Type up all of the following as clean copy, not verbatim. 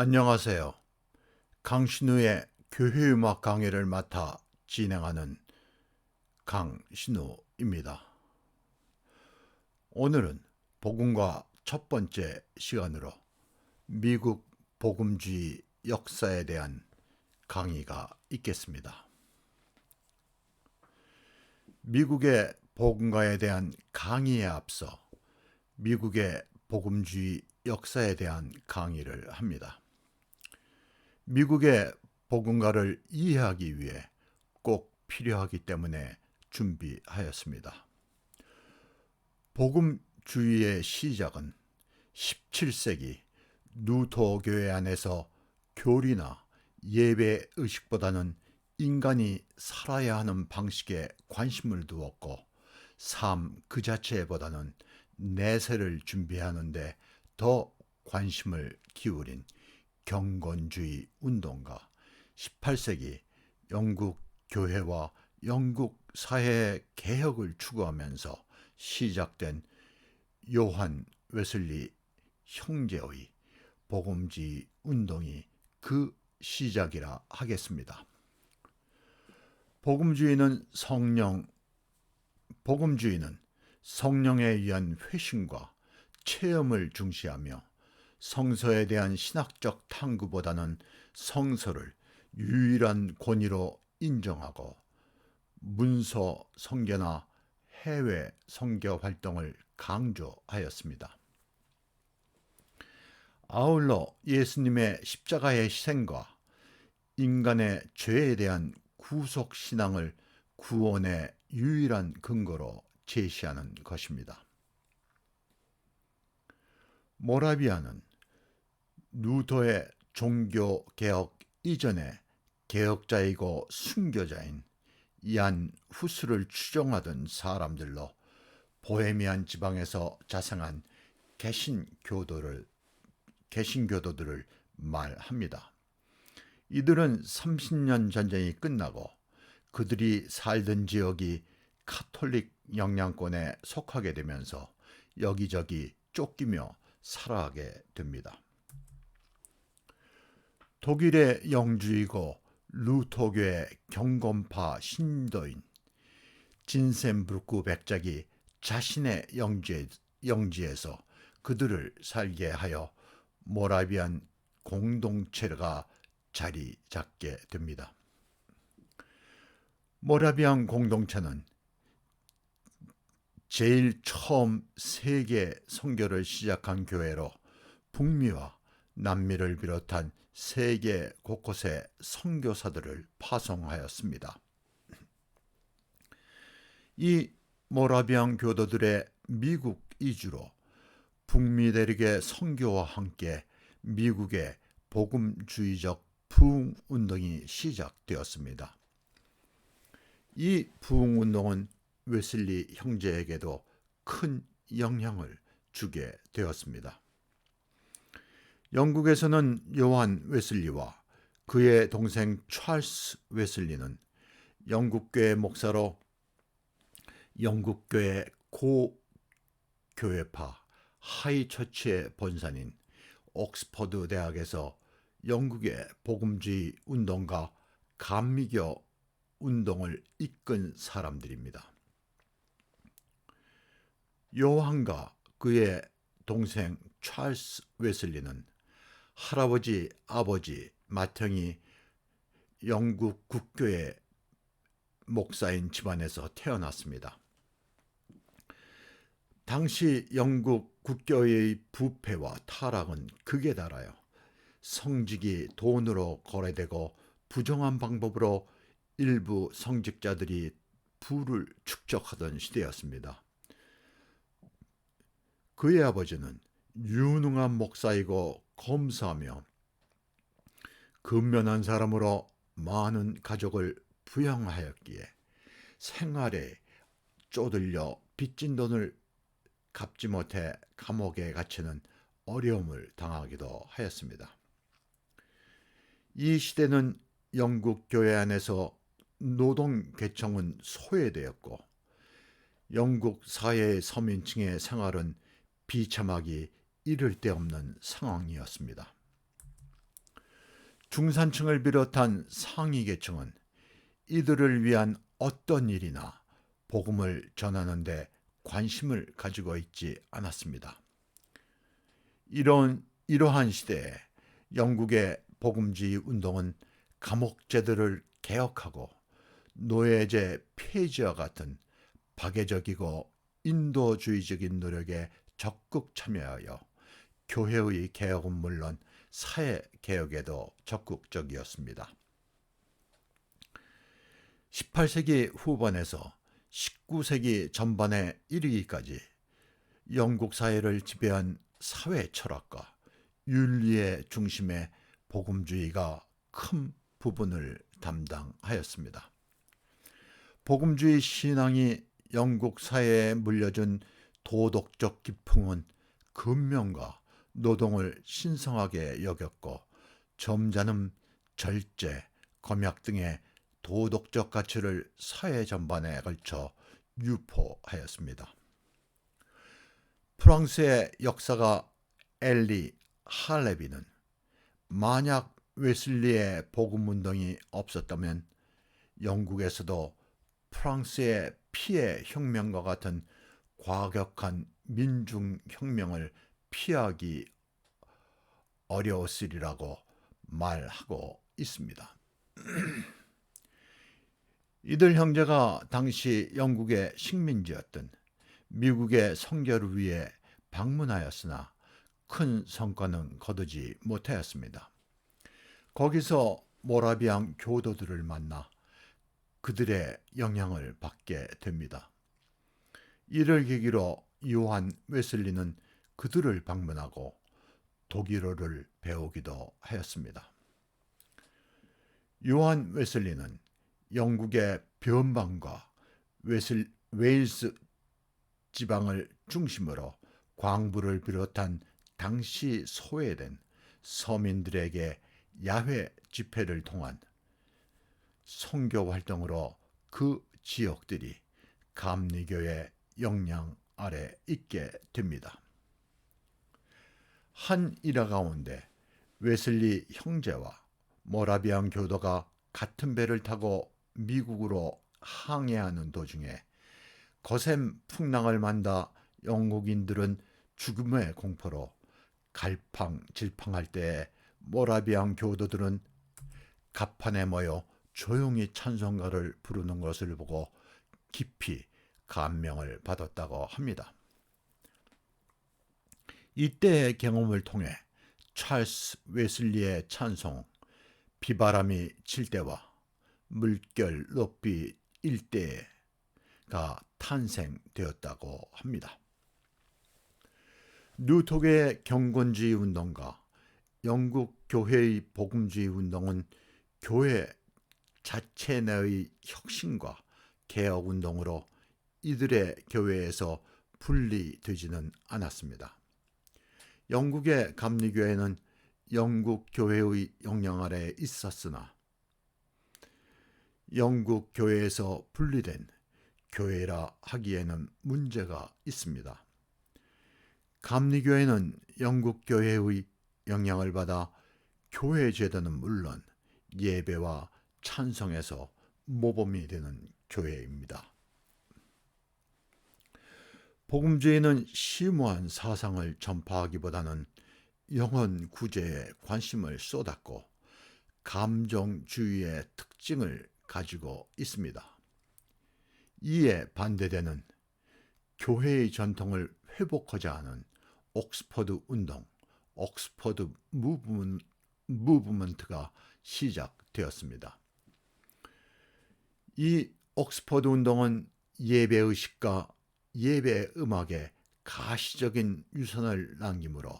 안녕하세요. 강신우의 교회음악 강의를 맡아 진행하는 강신우입니다. 오늘은 복음과 첫 번째 시간으로 미국 복음주의 역사에 대한 강의가 있겠습니다. 미국의 복음가에 대한 강의에 앞서 미국의 복음주의 역사에 대한 강의를 합니다. 미국의 복음가를 이해하기 위해 꼭 필요하기 때문에 준비하였습니다. 복음주의의 시작은 17세기 루터 교회 안에서 교리나 예배 의식보다는 인간이 살아야 하는 방식에 관심을 두었고 삶 그 자체보다는 내세를 준비하는 데 더 관심을 기울인 경건주의 운동가 18세기 영국 교회와 영국 사회의 개혁을 추구하면서 시작된 요한 웨슬리 형제의 복음주의 운동이 그 시작이라 하겠습니다. 복음주의는 성령에 의한 회심과 체험을 중시하며 성서에 대한 신학적 탐구보다는 성서를 유일한 권위로 인정하고 문서 선교나 해외 선교 활동을 강조하였습니다. 아울러 예수님의 십자가의 희생과 인간의 죄에 대한 구속 신앙을 구원의 유일한 근거로 제시하는 것입니다. 모라비아는 루터의 종교개혁 이전에 개혁자이고 순교자인 얀 후스를 추종하던 사람들로 보헤미안 지방에서 자생한 개신교도들을 말합니다. 이들은 30년 전쟁이 끝나고 그들이 살던 지역이 카톨릭 영향권에 속하게 되면서 여기저기 쫓기며 살아가게 됩니다. 독일의 영주이고 루터교의 경건파 신도인 진센브루크 백작이 자신의 영지에서 그들을 살게 하여 모라비안 공동체가 자리 잡게 됩니다. 모라비안 공동체는 제일 처음 세계 선교를 시작한 교회로 북미와 남미를 비롯한 세계 곳곳에 선교사들을 파송하였습니다. 이 모라비안 교도들의 미국 이주로 북미 대륙의 선교와 함께 미국의 복음주의적 부흥운동이 시작되었습니다. 이 부흥운동은 웨슬리 형제에게도 큰 영향을 주게 되었습니다. 영국에서는 요한 웨슬리와 그의 동생 찰스 웨슬리는 영국교회 목사로 영국교회 고교회파 하이처치의 본산인 옥스퍼드 대학에서 영국의 복음주의 운동과 감미교 운동을 이끈 사람들입니다. 요한과 그의 동생 찰스 웨슬리는 할아버지, 아버지, 맏형이 영국 국교의 목사인 집안에서 태어났습니다. 당시 영국 국교의 부패와 타락은 극에 달하여 성직이 돈으로 거래되고 부정한 방법으로 일부 성직자들이 부를 축적하던 시대였습니다. 그의 아버지는 유능한 목사이고 검사하며 근면한 사람으로 많은 가족을 부양하였기에 생활에 쪼들려 빚진 돈을 갚지 못해 감옥에 갇히는 어려움을 당하기도 하였습니다. 이 시대는 영국 교회 안에서 노동계층은 소외되었고 영국 사회의 서민층의 생활은 비참하기 이를 데 없는 상황이었습니다. 중산층을 비롯한 상위 계층은 이들을 위한 어떤 일이나 복음을 전하는 데 관심을 가지고 있지 않았습니다. 이러한 시대에 영국의 복음주의 운동은 감옥제도를 개혁하고 노예제 폐지와 같은 파괴적이고 인도주의적인 노력에 적극 참여하여 교회의 개혁은 물론 사회개혁에도 적극적이었습니다. 18세기 후반에서 19세기 전반에 이르기까지 영국 사회를 지배한 사회 철학과 윤리의 중심에 복음주의가 큰 부분을 담당하였습니다. 복음주의 신앙이 영국 사회에 물려준 도덕적 기풍은 근면과 노동을 신성하게 여겼고 점잖음, 절제, 검약 등의 도덕적 가치를 사회 전반에 걸쳐 유포하였습니다. 프랑스의 역사가 엘리 할레비는 만약 웨슬리의 복음운동이 없었다면 영국에서도 프랑스의 피해 혁명과 같은 과격한 민중혁명을 피하기 어려웠으리라고 말하고 있습니다. 이들 형제가 당시 영국의 식민지였던 미국의 선교를 위해 방문하였으나 큰 성과는 거두지 못하였습니다. 거기서 모라비안 교도들을 만나 그들의 영향을 받게 됩니다. 이를 계기로 요한 웨슬리는 그들을 방문하고 독일어를 배우기도 하였습니다. 요한 웨슬리는 영국의 변방과 웨일스 지방을 중심으로 광부를 비롯한 당시 소외된 서민들에게 야외 집회를 통한 선교 활동으로 그 지역들이 감리교의 영향 아래 있게 됩니다. 한 일화 가운데 웨슬리 형제와 모라비안 교도가 같은 배를 타고 미국으로 항해하는 도중에 거센 풍랑을 만나 영국인들은 죽음의 공포로 갈팡질팡할 때에 모라비안 교도들은 갑판에 모여 조용히 찬송가를 부르는 것을 보고 깊이 감명을 받았다고 합니다. 이때의 경험을 통해 찰스 웨슬리의 찬송 비바람이 칠 때와 물결 높이 일대가 탄생되었다고 합니다. 누톡의 경건주의 운동과 영국 교회의 복음주의 운동은 교회 자체 내의 혁신과 개혁 운동으로 이들의 교회에서 분리되지는 않았습니다. 영국의 감리교회는 영국 교회의 영향 아래에 있었으나 영국 교회에서 분리된 교회라 하기에는 문제가 있습니다. 감리교회는 영국 교회의 영향을 받아 교회 제도는 물론 예배와 찬송에서 모범이 되는 교회입니다. 복음주의는 심오한 사상을 전파하기보다는 영혼 구제에 관심을 쏟았고 감정주의의 특징을 가지고 있습니다. 이에 반대되는 교회의 전통을 회복하자 하는 옥스퍼드 운동, 옥스퍼드 무브먼트가 시작되었습니다. 이 옥스퍼드 운동은 예배의식과 예배 음악에 가시적인 유산을 남기므로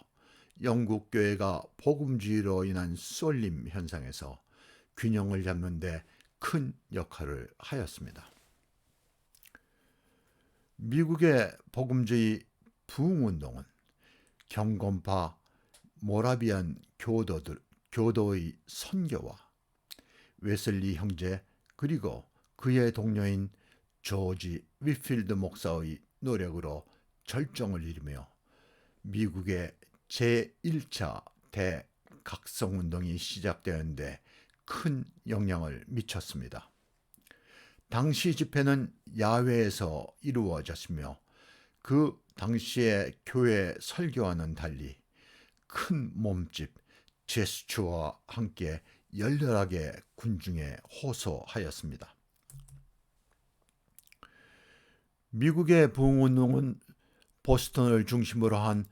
영국 교회가 복음주의로 인한 쏠림 현상에서 균형을 잡는 데 큰 역할을 하였습니다. 미국의 복음주의 부흥운동은 경건파 모라비안 교도의 선교와 웨슬리 형제 그리고 그의 동료인 조지 위필드 목사의 노력으로 절정을 이루며 미국의 제1차 대각성운동이 시작되는데 큰 영향을 미쳤습니다. 당시 집회는 야외에서 이루어졌으며 그 당시의 교회 설교와는 달리 큰 몸집, 제스처와 함께 열렬하게 군중에 호소하였습니다. 미국의 부흥운동은 보스턴을 중심으로 한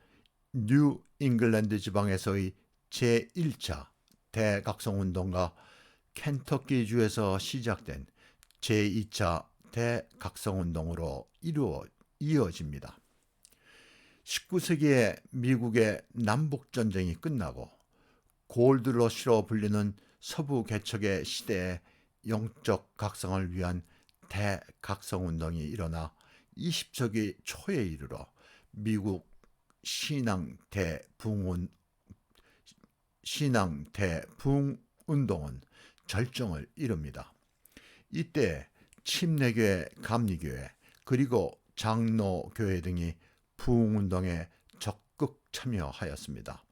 뉴 잉글랜드 지방에서의 제1차 대각성운동과 켄터키주에서 시작된 제2차 대각성운동으로 이어집니다. 19세기에 미국의 남북전쟁이 끝나고 골드러시로 불리는 서부 개척의 시대에 영적 각성을 위한 대각성운동이 일어나 20세기 초에 이르러 미국 신앙 대부흥운동은 절정을 이룹니다. 이때 침례교회, 감리교회, 그리고 장로교회 등이 부흥운동에 적극 참여하였습니다.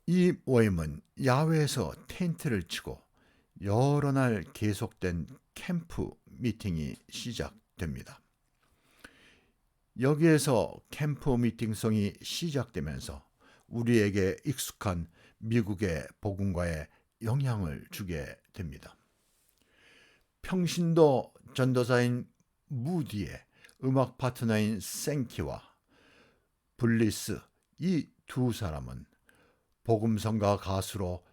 이 모임은 야외에서 텐트를 치고 여러 날 계속된 캠프 미팅이 시작됩니다. 여기에서 캠프 미팅성이 시작되면서 우리에게 익숙한 미국의 복음과에 영향을 주게 됩니다. 평신도 전도사인 무디의 음악 파트너인 생키와 블리스, 이 두 사람은 복음성가 가수로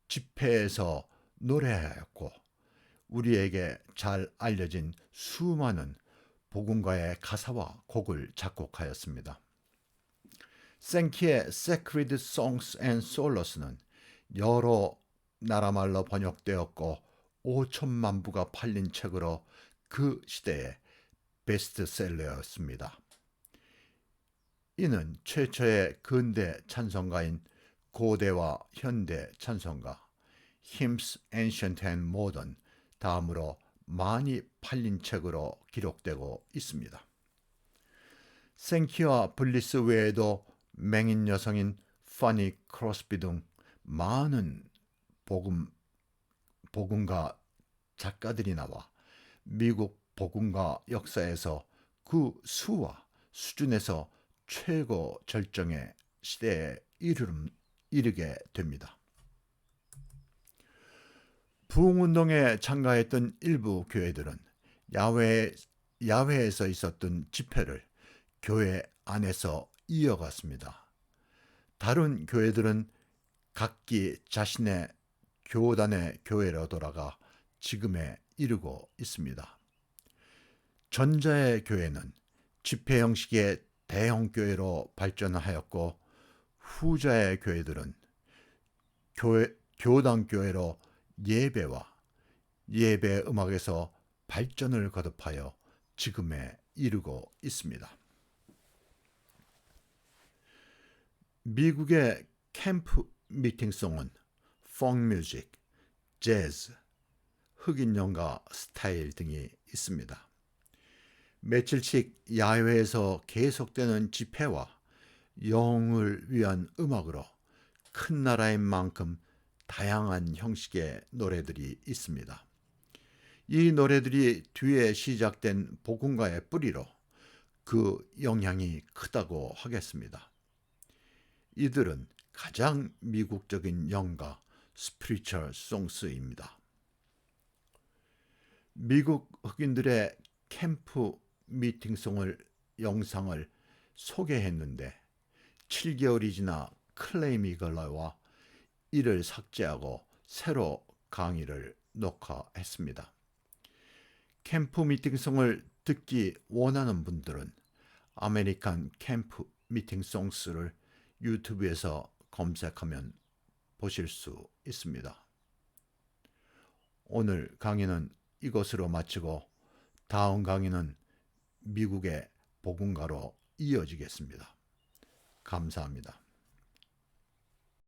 집회에서 노래하였고 우리에게 잘 알려진 수많은 복음가의 가사와 곡을 작곡하였습니다. 생키의 Sacred Songs and Solos는 여러 나라말로 번역되었고 5천만 부가 팔린 책으로 그 시대의 베스트셀러였습니다. 이는 최초의 근대 찬송가인 고대와 현대 찬송가 Hymns Ancient and Modern 다음으로 많이 팔린 책으로 기록되고 있습니다. 생키와 블리스 외에도 맹인 여성인 파니 크로스비 등 많은 복음가 작가들이 나와 미국 복음가 역사에서 그 수와 수준에서 최고 절정의 시대에 이르게 됩니다. 부흥운동에 참가했던 일부 교회들은 야외에서 있었던 집회를 교회 안에서 이어갔습니다. 다른 교회들은 각기 자신의 교단의 교회로 돌아가 지금에 이르고 있습니다. 전자의 교회는 집회 형식의 대형 교회로 발전하였고 후자의 교회들은 교단 교회로 예배와 예배 음악에서 발전을 거듭하여 지금에 이르고 있습니다. 미국의 캠프 미팅송은 펑크 뮤직, 재즈, 흑인 연가 스타일 등이 있습니다. 며칠씩 야외에서 계속되는 집회와 영을 위한 음악으로 큰 나라인 만큼 다양한 형식의 노래들이 있습니다. 이 노래들이 뒤에 시작된 복음가의 뿌리로 그 영향이 크다고 하겠습니다. 이들은 가장 미국적인 영가 스피리추얼 송스입니다. 미국 흑인들의 캠프 미팅송을 영상을 소개했는데 7개월이 지나 클레임 이글러와 이를 삭제하고 새로 강의를 녹화했습니다. 캠프 미팅송을 듣기 원하는 분들은 아메리칸 캠프 미팅송스를 유튜브에서 검색하면 보실 수 있습니다. 오늘 강의는 이것으로 마치고 다음 강의는 미국의 복음가로 이어지겠습니다. 감사합니다.